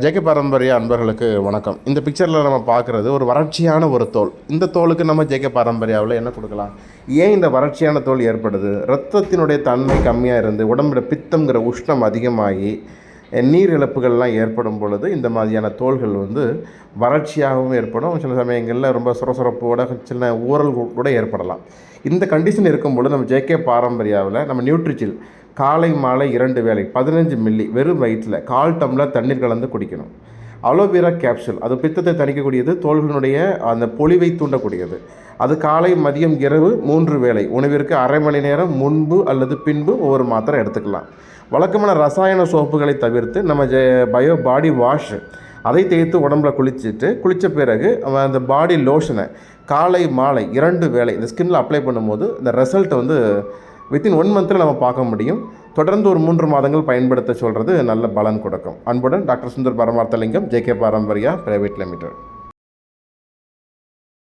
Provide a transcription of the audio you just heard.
JK பாரம்பரிய அன்பர்களுக்கு வணக்கம். இந்த பிக்சரில் நம்ம பார்க்குறது ஒரு வறட்சியான ஒரு தோல். இந்த தோலுக்கு நம்ம ஜேகே பாரம்பரியாவில் என்ன கொடுக்கலாம்? ஏன் இந்த வறட்சியான தோல் ஏற்படுது? இரத்தத்தினுடைய தன்மை கம்மியாக இருந்து உடம்புல பித்தங்கிற உஷ்ணம் அதிகமாகி நீர் இழப்புகள்லாம் ஏற்படும் பொழுது இந்த மாதிரியான தோள்கள் வறட்சியாகவும் ஏற்படும். சில சமயங்களில் ரொம்ப சுரசுரப்போட சின்ன ஊறல் கூட ஏற்படலாம். இந்த கண்டிஷன் இருக்கும் பொழுது நம்ம ஜேகே பாரம்பரியாவில் நம்ம நியூட்ரிச்சில் காலை மாலை 2 வேளை 15 மில்லி வெறும் வயிற்றில் 1/4 டம்ளர் தண்ணீர் கலந்து குடிக்கணும். அலோவேரா கேப்சூல், அது பித்தத்தை தணிக்கக்கூடியது, தோள்களுடைய அந்த பொலிவை தூண்டக்கூடியது. அது காலை மதியம் இரவு 3 வேளை உணவிற்கு அரை மணி நேரம் முன்பு அல்லது பின்பு ஒவ்வொரு மாத்திரை எடுத்துக்கலாம். வழக்கமான ரசாயன சோப்புகளை தவிர்த்து நம்ம பயோ பாடி வாஷ் அதை தேய்த்து உடம்புல குளித்த பிறகு அந்த பாடி லோஷனை காலை மாலை 2 வேளை இந்த ஸ்கின்னில் அப்ளை பண்ணும்போது இந்த ரிசல்ட்டை வித்தின் 1 மந்தில் நம்ம பார்க்க முடியும். தொடர்ந்து ஒரு 3 மாதங்கள் பயன்படுத்த சொல்கிறது நல்ல பலன் கொடுக்கும். அன்புடன் doctor Sundar Paramarthalingam, JK Paramparya private limited.